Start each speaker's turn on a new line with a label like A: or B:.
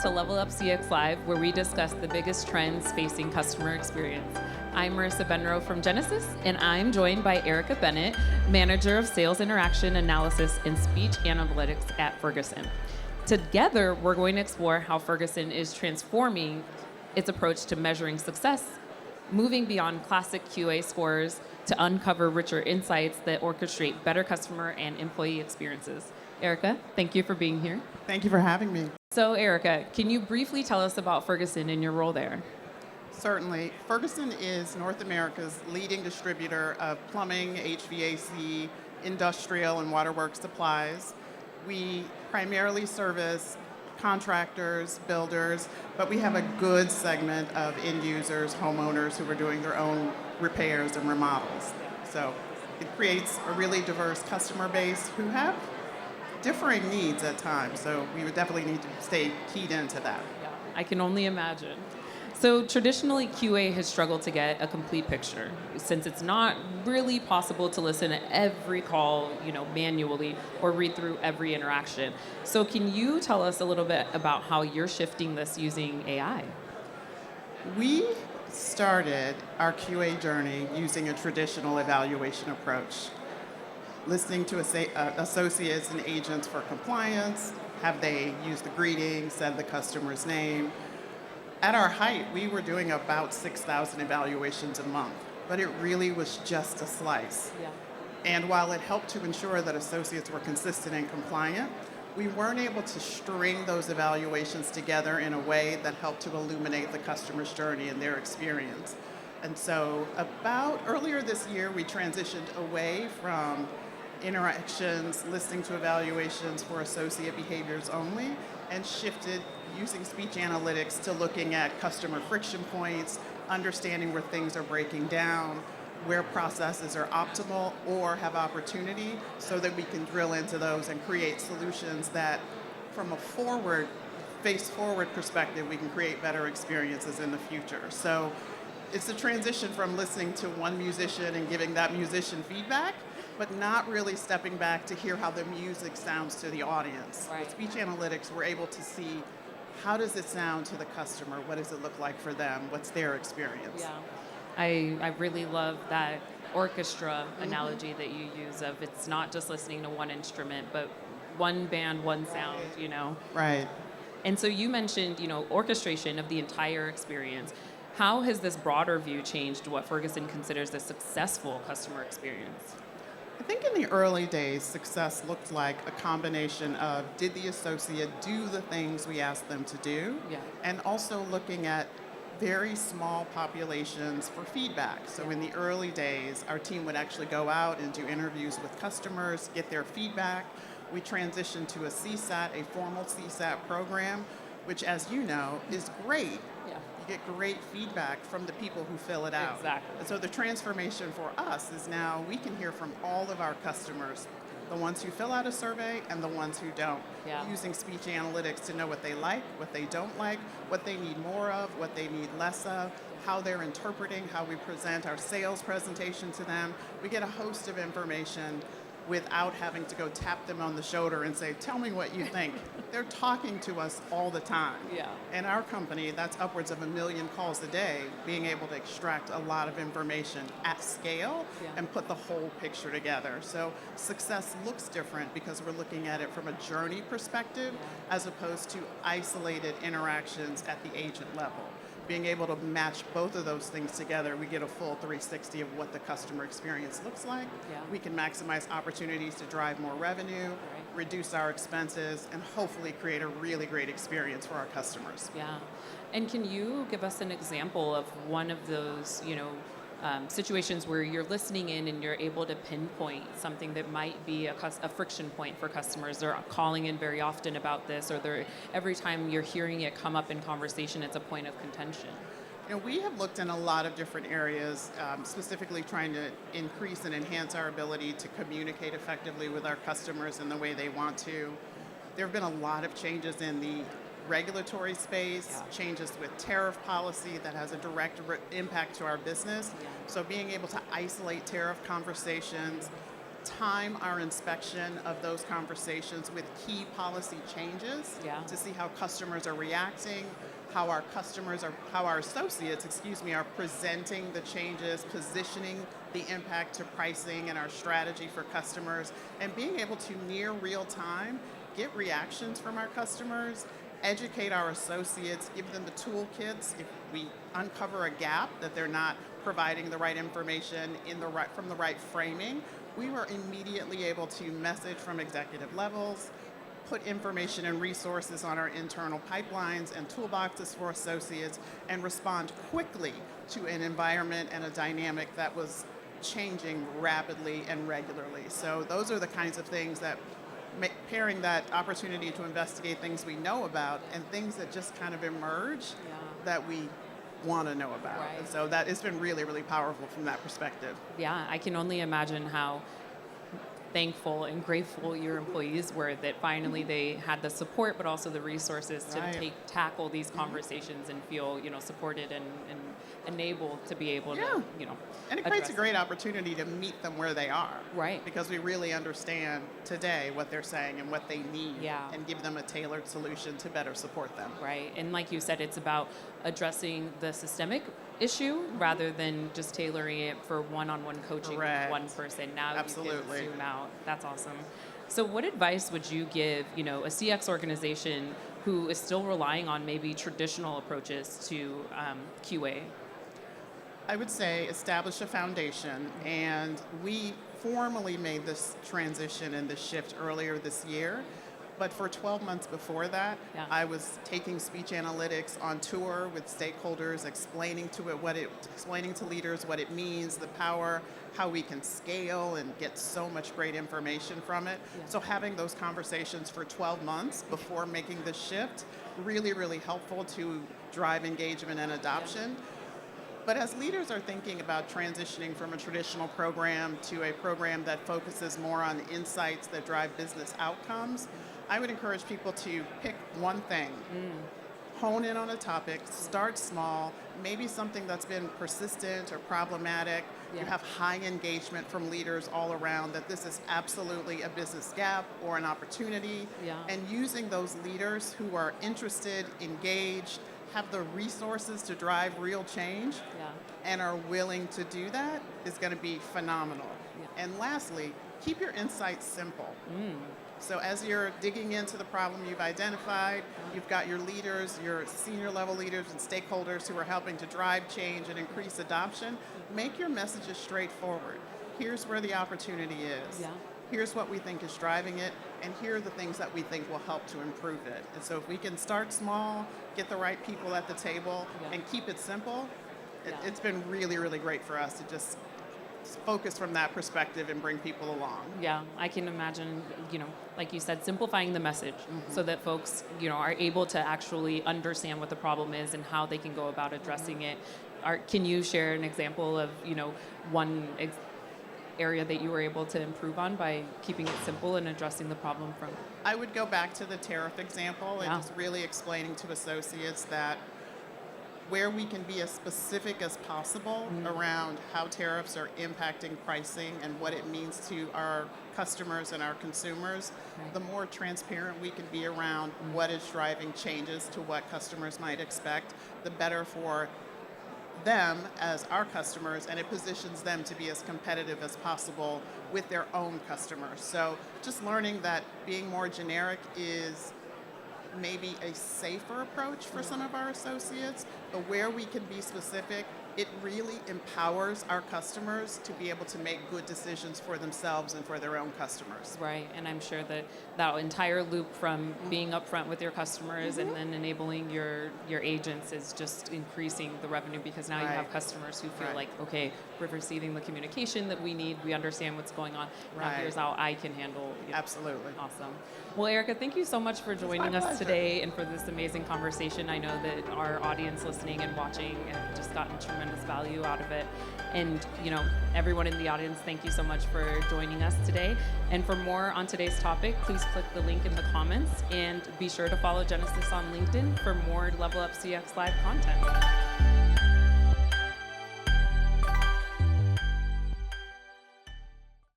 A: to Level Up CX Live, where we discuss the biggest trends facing customer experience. I'm Marissa Benro from Genesys, and I'm joined by Ericka Bennett, Manager of Sales Interaction Analysis and Speech Analytics at Ferguson. Together, we're going to explore how Ferguson is transforming its approach to measuring success, moving beyond classic QA scores to uncover richer insights that orchestrate better customer and employee experiences. Ericka, thank you for being here.
B: Thank you for having me.
A: So, Ericka, can you briefly tell us about Ferguson and your role there?
B: Certainly. Ferguson is North America's leading distributor of plumbing, HVAC, industrial, and waterworks supplies. We primarily service contractors, builders, but we have a good segment of end users, homeowners who are doing their own repairs and remodels. So it creates a really diverse customer base who have differing needs at times. So we would definitely need to stay keyed into that.
A: Yeah, I can only imagine. So traditionally, QA has struggled to get a complete picture since it's not really possible to listen to every call, manually or read through every interaction. So can you tell us a little bit about how you're shifting this using AI?
B: We started our QA journey using a traditional evaluation approach, listening to associates and agents for compliance. Have they used the greeting, said the customer's name? At our height, we were doing about 6,000 evaluations a month, but it really was just a slice.
A: Yeah.
B: And while it helped to ensure that associates were consistent and compliant, we weren't able to string those evaluations together in a way that helped to illuminate the customer's journey and their experience. And so about earlier this year, we transitioned away from interactions, listening to evaluations for associate behaviors only, and shifted using speech analytics to looking at customer friction points, understanding where things are breaking down, where processes are optimal or have opportunity, so that we can drill into those and create solutions that, from a face-forward perspective, we can create better experiences in the future. So it's a transition from listening to one musician and giving that musician feedback, but not really stepping back to hear how the music sounds to the audience.
A: Right.
B: With speech analytics, we're able to see how does it sound to the customer? What does it look like for them? What's their experience?
A: Yeah, I really love that orchestra analogy that you use of it's not just listening to one instrument, but one band, one sound,
B: Right.
A: And so you mentioned, orchestration of the entire experience. How has this broader view changed what Ferguson considers a successful customer experience?
B: I think in the early days, success looked like a combination of did the associate do the things we asked them to do,
A: Yeah.
B: and also looking at very small populations for feedback. So in the early days, our team would actually go out and do interviews with customers, get their feedback. We transitioned to a CSAT, a formal CSAT program, which, as you know, is great.
A: Yeah.
B: You get great feedback from the people who fill it out.
A: Exactly.
B: And so the transformation for us is now we can hear from all of our customers, the ones who fill out a survey and the ones who don't,
A: Yeah.
B: using speech analytics to know what they like, what they don't like, what they need more of, what they need less of, how they're interpreting, how we present our sales presentation to them. We get a host of information without having to go tap them on the shoulder and say, tell me what you think. They're talking to us all the time.
A: Yeah.
B: In our company, that's upwards of 1 million calls a day, being able to extract a lot of information at scale
A: Yeah.
B: and put the whole picture together. So success looks different because we're looking at it from a journey perspective as opposed to isolated interactions at the agent level. Being able to match both of those things together, we get a full 360 of what the customer experience looks like.
A: Yeah.
B: We can maximize opportunities to drive more revenue, reduce our expenses, and hopefully create a really great experience for our customers.
A: Yeah. And can you give us an example of one of those, situations where you're listening in and you're able to pinpoint something that might be a friction point for customers? They're calling in very often about this, or every time you're hearing it come up in conversation, it's a point of contention.
B: We have looked in a lot of different areas, specifically trying to increase and enhance our ability to communicate effectively with our customers in the way they want to. There have been a lot of changes in the regulatory space, changes with tariff policy that has a direct impact to our business. So being able to isolate tariff conversations, time our inspection of those conversations with key policy changes to see how customers are reacting, how our associates, are presenting the changes, positioning the impact to pricing and our strategy for customers, and being able to near real time get reactions from our customers, educate our associates, give them the toolkits. If we uncover a gap that they're not providing the right information from the right framing, we were immediately able to message from executive levels, put information and resources on our internal pipelines and toolboxes for associates, and respond quickly to an environment and a dynamic that was changing rapidly and regularly. So those are the kinds of things that pairing that opportunity to investigate things we know about and things that just kind of emerge that we want to know about.
A: Right.
B: And so that it's been really, really powerful from that perspective.
A: Yeah, I can only imagine how thankful and grateful your employees were that finally they had the support but also the resources to tackle these conversations and feel supported and enabled to be able to
B: and it creates a great opportunity to meet them where they are,
A: right?
B: Because we really understand today what they're saying and what they need, and give them a tailored solution to better support them,
A: right? And like you said, it's about addressing the systemic issue rather than just tailoring it for one-on-one coaching with one person. Now you can zoom out. That's awesome. So what advice would you give, a CX organization who is still relying on maybe traditional approaches to QA?
B: I would say establish a foundation, and we formally made this transition and this shift earlier this year. But for 12 months before that, I was taking speech analytics on tour with stakeholders, explaining to leaders what it means, the power, how we can scale and get so much great information from it. So having those conversations for 12 months before making the shift, really, really helpful to drive engagement and adoption. But as leaders are thinking about transitioning from a traditional program to a program that focuses more on insights that drive business outcomes, I would encourage people to pick one thing, hone in on a topic, start small, maybe something that's been persistent or problematic. You have high engagement from leaders all around that this is absolutely a business gap or an opportunity. And using those leaders who are interested, engaged, have the resources to drive real change and are willing to do that is going to be phenomenal. And lastly, keep your insights simple. So as you're digging into the problem you've identified, you've got your leaders, your senior level leaders and stakeholders who are helping to drive change and increase adoption, make your messages straightforward. Here's where the opportunity is. Here's what we think is driving it, and here are the things that we think will help to improve it. And so if we can start small, get the right people at the table, and keep it simple, it's been really, really great for us to just focus from that perspective and bring people along.
A: Yeah, I can imagine, like you said, simplifying the message so that folks, are able to actually understand what the problem is and how they can go about addressing it. Can you share an example of, one area that you were able to improve on by keeping it simple and addressing the problem from?
B: I would go back to the tariff example and just really explaining to associates that where we can be as specific as possible around how tariffs are impacting pricing and what it means to our customers and our consumers, the more transparent we can be around what is driving changes to what customers might expect, the better for them as our customers, and it positions them to be as competitive as possible with their own customers. So just learning that being more generic is maybe a safer approach for some of our associates, but where we can be specific, it really empowers our customers to be able to make good decisions for themselves and for their own customers.
A: Right, and I'm sure that entire loop from being upfront with your customers and then enabling your agents is just increasing the revenue, because now you have customers who feel like, okay, we're receiving the communication that we need, we understand what's going on, now here's how I can handle.
B: Absolutely.
A: Awesome. Well, Ericka, thank you so much for joining us today and for this amazing conversation. I know that our audience listening and watching have just gotten tremendous value out of it. And, everyone in the audience, thank you so much for joining us today. And for more on today's topic, please click the link in the comments and be sure to follow Genesys on LinkedIn for more Level Up CX Live content.